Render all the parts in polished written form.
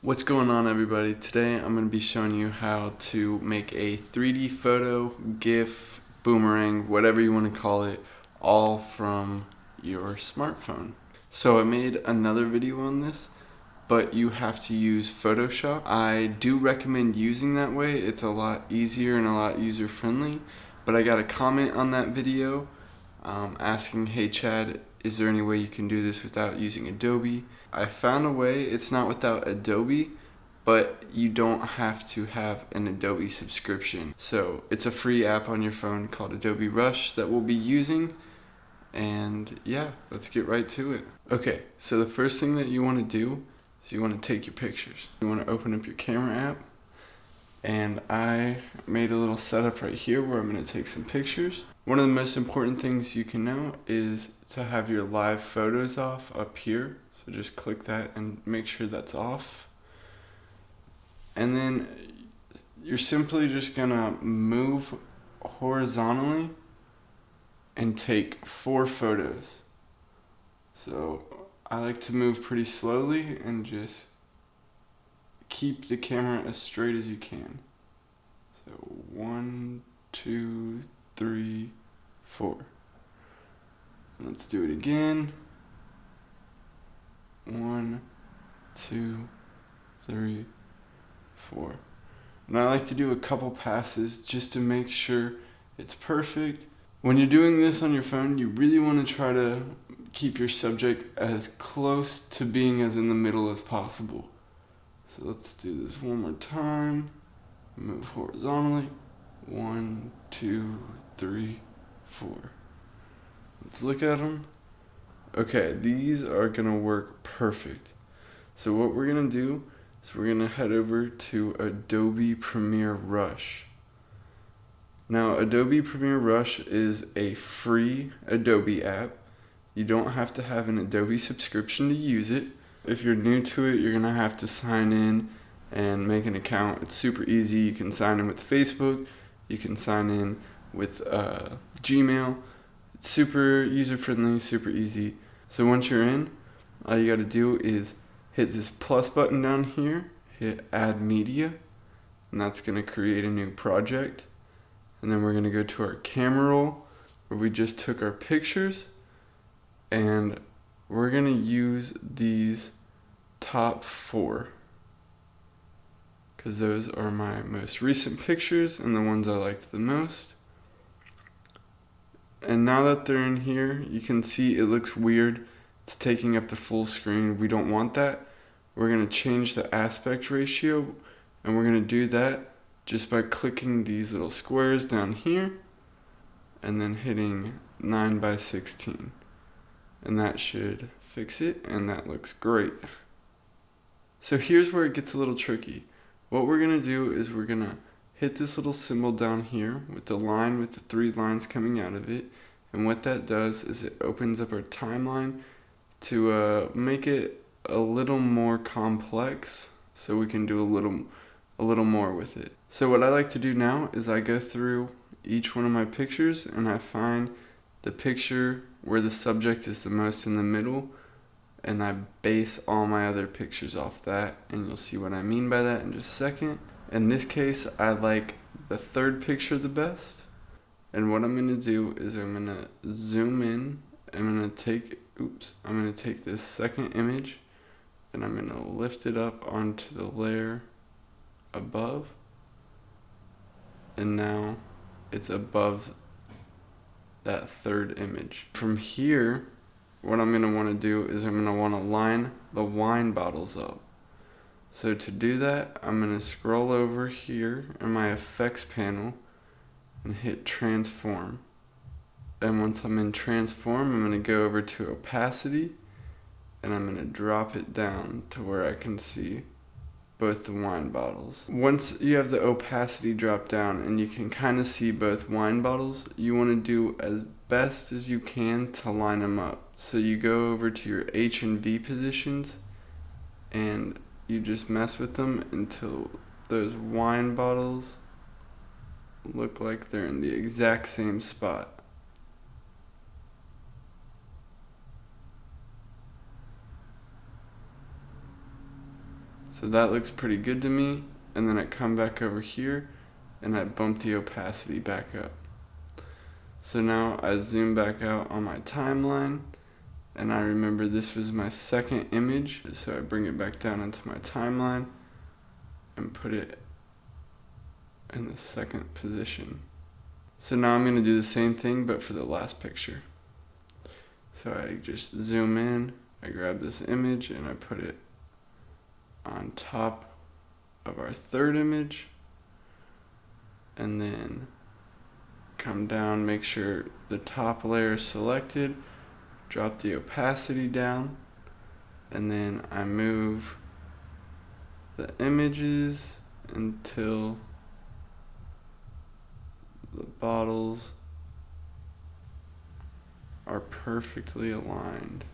What's going on, everybody? Today I'm going to be showing you how to make a 3D photo, GIF, boomerang, whatever you want to call it, all from your smartphone. So I made another video on this, but you have to use Photoshop. I do recommend using that way. It's a lot easier and a lot user-friendly, but I got a comment on that video asking, hey Chad, is there any way you can do this without using Adobe? I found a way. It's not without Adobe, but you don't have to have an Adobe subscription. So it's a free app on your phone called Adobe Rush that we'll be using. And yeah, let's get right to it. Okay, so the first thing that you want to do is you want to take your pictures. You want to open up your camera app. And I made a little setup right here where I'm going to take some pictures. One of the most important things you can know is to have your live photos off up here. So just click that and make sure that's off. And then you're simply just going to move horizontally and take 4 photos. So I like to move pretty slowly and just keep the camera as straight as you can. So 1, 2, 3, 4. Let's do it again. 1, 2, 3, 4. And I like to do a couple passes just to make sure it's perfect. When you're doing this on your phone, you really want to try to keep your subject as close to being as in the middle as possible. So let's do this one more time. Move horizontally. 1, 2, 3, 4. Let's look at them. Okay, these are gonna work perfect. So what we're gonna do is we're gonna head over to Adobe Premiere Rush. Now, Adobe Premiere Rush is a free Adobe app. You don't have to have an Adobe subscription to use it. If you're new to it, you're gonna have to sign in and make an account. It's super easy. You can sign in with Facebook. You can sign in with Gmail. It's super user-friendly, super easy. So once you're in, all you gotta do is hit this plus button down here, hit Add Media, and that's gonna create a new project. And then we're gonna go to our camera roll where we just took our pictures, and we're gonna use these top 4 because those are my most recent pictures and the ones I liked the most. And now that they're in here, you can see it looks weird. It's taking up the full screen. We don't want that. We're gonna change the aspect ratio, and we're gonna do that just by clicking these little squares down here and then hitting 9:16. And that should fix it, and that looks great. So here's where it gets a little tricky. What we're gonna do is we're gonna hit this little symbol down here with the line with the 3 lines coming out of it. And what that does is it opens up our timeline to make it a little more complex so we can do a little more with it. So what I like to do now is I go through each one of my pictures and I find the picture where the subject is the most in the middle, and I base all my other pictures off that, and you'll see what I mean by that in just a second. In this case, I like the 3rd picture the best, and what I'm gonna do is I'm gonna zoom in. I'm gonna take this 2nd image and I'm gonna lift it up onto the layer above, and now it's above that 3rd image. From here, what I'm gonna wanna do is I'm gonna wanna line the wine bottles up. So to do that, I'm gonna scroll over here in my effects panel and hit transform. And once I'm in transform, I'm gonna go over to opacity and I'm gonna drop it down to where I can see both the wine bottles. Once you have the opacity drop down and you can kind of see both wine bottles, you want to do as best as you can to line them up. So you go over to your H and V positions and you just mess with them until those wine bottles look like they're in the exact same spot. So that looks pretty good to me. And then I come back over here and I bump the opacity back up. So now I zoom back out on my timeline, and I remember this was my second image, so I bring it back down into my timeline and put it in the second position. So now I'm going to do the same thing but for the last picture. So I just zoom in, I grab this image and I put it on top of our third image, and then come down, make sure the top layer is selected, drop the opacity down, and then I move the images until the bottles are perfectly aligned.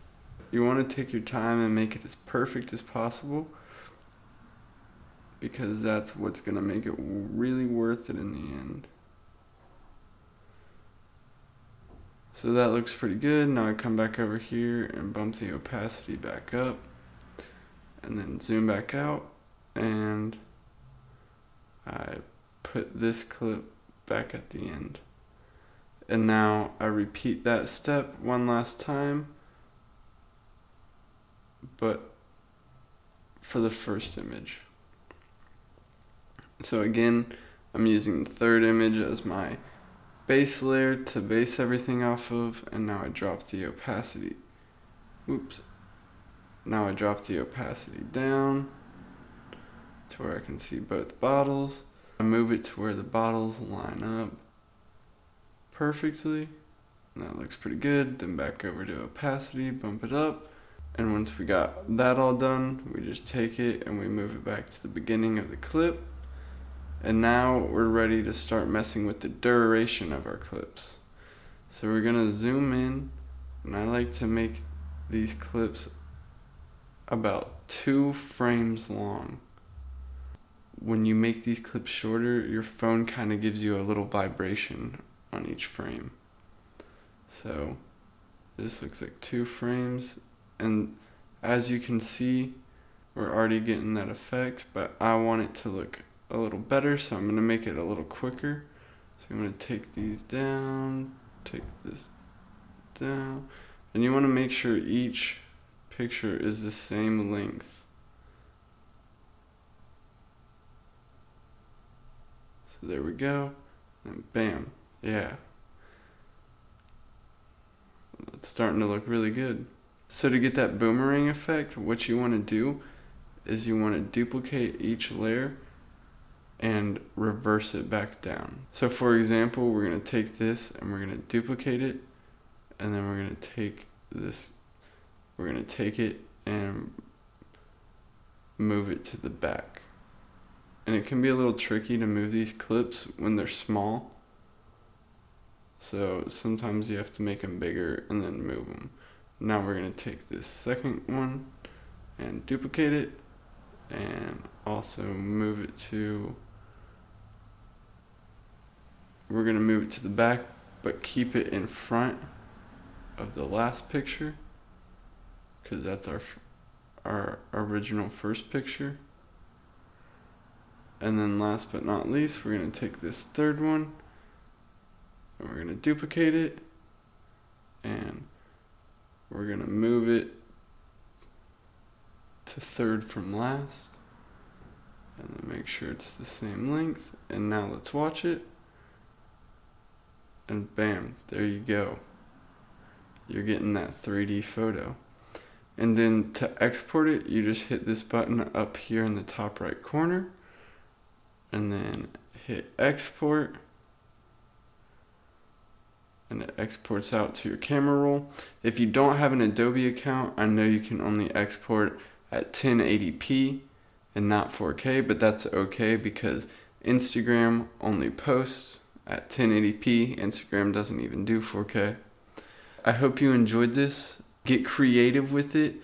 You want to take your time and make it as perfect as possible, because that's what's going to make it really worth it in the end. So that looks pretty good. Now I come back over here and bump the opacity back up, and then zoom back out, and I put this clip back at the end. And now I repeat that step one last time, but for the first image. So again, I'm using the third image as my base layer to base everything off of, and now I drop the opacity. Now I drop the opacity down to where I can see both bottles. I move it to where the bottles line up perfectly. And that looks pretty good. Then back over to opacity, bump it up. And once we got that all done, we just take it and we move it back to the beginning of the clip. And now we're ready to start messing with the duration of our clips. So we're gonna zoom in, and I like to make these clips about 2 frames long. When you make these clips shorter, your phone kind of gives you a little vibration on each frame. So this looks like 2 frames, and as you can see, we're already getting that effect, but I want it to look a little better, so I'm going to make it a little quicker. So I'm going to take these down, take this down, and you want to make sure each picture is the same length. So there we go, and bam, yeah. It's starting to look really good. So to get that boomerang effect, what you want to do is you want to duplicate each layer and reverse it back down. So for example, we're going to take this and we're going to duplicate it, and then we're going to take this, we're going to take it and move it to the back. And it can be a little tricky to move these clips when they're small, so sometimes you have to make them bigger and then move them. Now we're going to take this second one and duplicate it, and also move it to, we're going to move it to the back, but keep it in front of the last picture, because that's our original first picture. And then last but not least, we're going to take this third one and we're going to duplicate it, and we're going to move it to third from last, and then make sure it's the same length. And now let's watch it, and bam, there you go. You're getting that 3D photo. And then to export it, you just hit this button up here in the top right corner, and then hit export, and it exports out to your camera roll. If you don't have an Adobe account, I know you can only export at 1080p and not 4K, but that's okay because Instagram only posts at 1080p. Instagram doesn't even do 4K. I hope you enjoyed this. Get creative with it.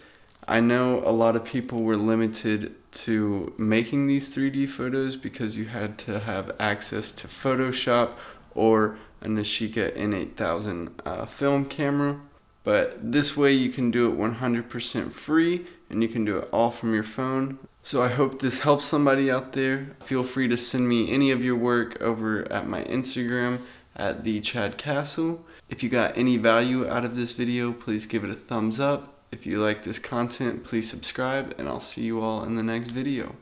I know a lot of people were limited to making these 3D photos because you had to have access to Photoshop or a Nishika N8000 film camera. But this way you can do it 100% free, and you can do it all from your phone. So I hope this helps somebody out there. Feel free to send me any of your work over at my Instagram at the Chad Castle. If you got any value out of this video, please give it a thumbs up. If you like this content, please subscribe, and I'll see you all in the next video.